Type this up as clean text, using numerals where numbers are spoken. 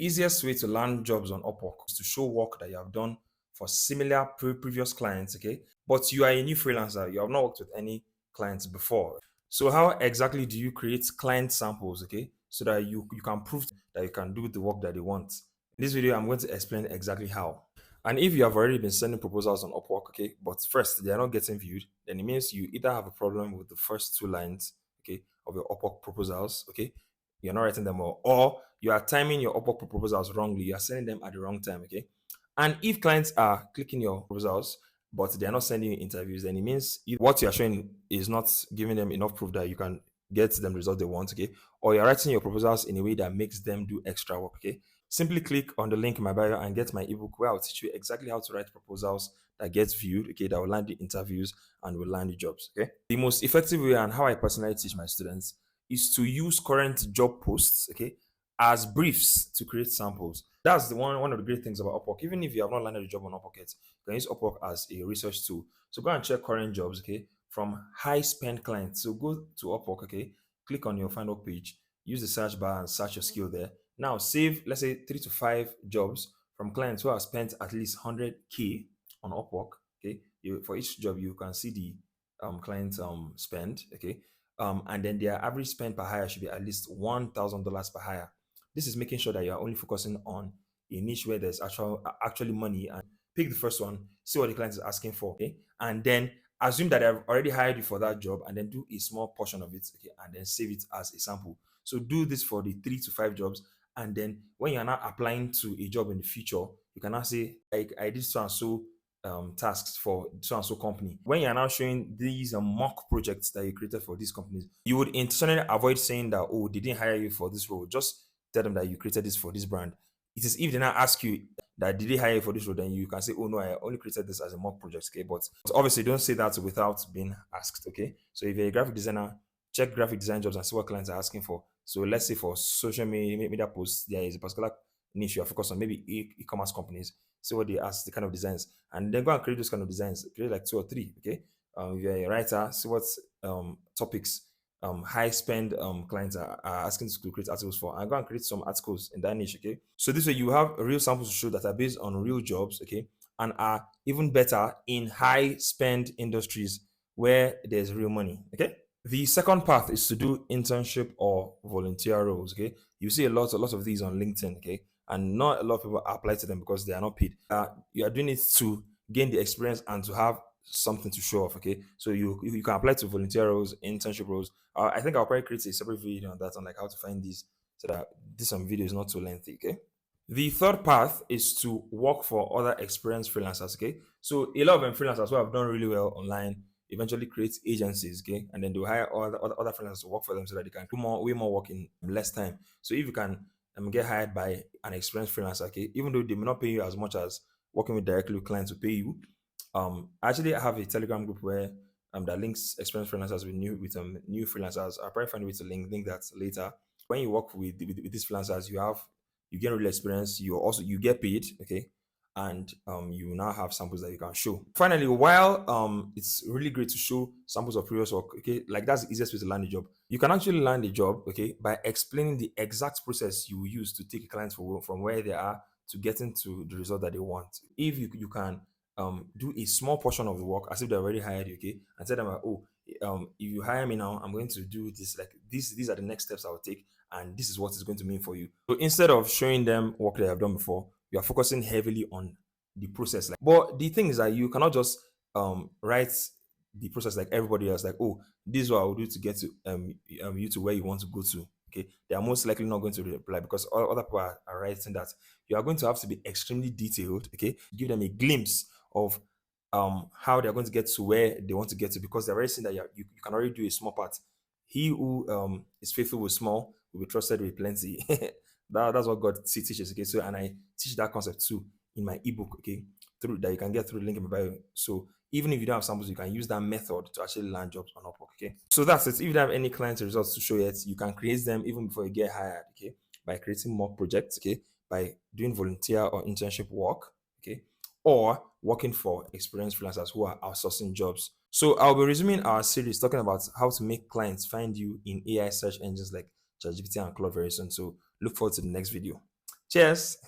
Easiest way to land jobs on Upwork is to show work that you have done for similar previous clients, okay? But you are a new freelancer, you have not worked with any clients before. So how exactly do you create client samples, okay? So that you can prove that you can do the work that they want. In this video, I'm going to explain exactly how. And if you have already been sending proposals on Upwork, okay, but first they are not getting viewed, then it means you either have a problem with the first two lines, okay, of your Upwork proposals, okay, you're not writing them all, or you are timing your Upwork proposals wrongly, you are sending them at the wrong time, okay. And if clients are clicking your proposals, but they are not sending you interviews, then it means what you are showing is not giving them enough proof that you can get them the result they want, okay, or you're writing your proposals in a way that makes them do extra work, okay. Simply click on the link in my bio and get my ebook where I'll teach you exactly how to write proposals that gets viewed, okay, that will land the interviews and will land the jobs, okay. The most effective way and how I personally teach my students is to use current job posts, okay, as briefs to create samples. That's the one of the great things about Upwork. Even if you have not landed a job on Upwork yet, you can use Upwork as a research tool. So go and check current jobs, okay, from high spend clients. So go to Upwork, okay, click on your find work page, use the search bar and search your skill there. Now save, let's say 3 to 5 jobs from clients who have spent at least 100K on Upwork. Okay, for each job you can see the client spend. Okay, and then their average spend per hire should be at least $1,000 per hire. This is making sure that you are only focusing on a niche where there's actually money, and pick the first one, see what the client is asking for, okay, and then assume that I've already hired you for that job, and then do a small portion of it, okay, and then save it as a sample. So do this for the 3 to 5 jobs, and then when you're not applying to a job in the future, you can now say, like, I did so and so tasks for so and so company. When you're now showing these mock projects that you created for these companies, you would intentionally avoid saying that, oh, they didn't hire you for this role. Just tell them that you created this for this brand. It is if they now ask you that did they hire you for this role, then you can say, oh no, I only created this as a mock project. Okay, but obviously don't say that without being asked. Okay, so if you're a graphic designer, check graphic design jobs and see what clients are asking for. So let's say for social media posts, there is a particular niche you are focused on, maybe e-commerce companies. See what they ask, the kind of designs, and then go and create those kind of designs. Create like 2 or 3. Okay, if you're a writer, see what topics high spend clients are asking to create articles for, and go and create some articles in that niche. Okay, so this way you have real samples to show that are based on real jobs, okay, and are even better in high spend industries where there's real money. Okay, the second path is to do internship or volunteer roles. Okay, you see a lot of these on LinkedIn. Okay, and not a lot of people apply to them because they are not paid. You are doing it to gain the experience and to have something to show off. Okay, so you can apply to volunteer roles, internship roles. I think I'll probably create a separate video on that, on like how to find these, so that this video is not too lengthy. Okay, the third path is to work for other experienced freelancers. Okay, so a lot of them freelancers who have done really well online eventually create agencies. Okay, and then they'll hire other freelancers to work for them so that they can do way more work in less time. So if you can get hired by an experienced freelancer, okay, even though they may not pay you as much as working with directly with clients to pay you. Actually, I have a Telegram group where that links experienced freelancers with new freelancers. I'll probably find a way to link that later. When you work with these freelancers, you get real experience. You get paid, okay, and you now have samples that you can show. Finally, while it's really great to show samples of previous work, okay, like that's the easiest way to land a job. You can actually land a job, okay, by explaining the exact process you use to take a client from where they are to getting to the result that they want. If you can do a small portion of the work as if they already hired you, okay, and tell them, oh, if you hire me now, I'm going to do this, like this. These are the next steps I will take, and this is what it's going to mean for you. So instead of showing them work they have done before, you are focusing heavily on the process. Like, but the thing is that you cannot just write the process like everybody else. Like, oh, this is what I will do to get to you to where you want to go to. Okay, they are most likely not going to reply because all other people are writing that. You are going to have to be extremely detailed. Okay, give them a glimpse of how they're going to get to where they want to get to, because they're already saying that you can already do a small part. He who is faithful with small will be trusted with plenty. That's what God teaches. Okay, so and I teach that concept too in my ebook. Okay, through that you can get through the link in my bio. So even if you don't have samples, you can use that method to actually land jobs on Upwork. Okay, so that's it. If you don't have any client results to show yet, you can create them even before you get hired. Okay, by creating mock projects. Okay, by doing volunteer or internship work. Okay, or working for experienced freelancers who are outsourcing jobs. So I'll be resuming our series talking about how to make clients find you in AI search engines like ChatGPT and Claude very soon. So look forward to the next video. Cheers.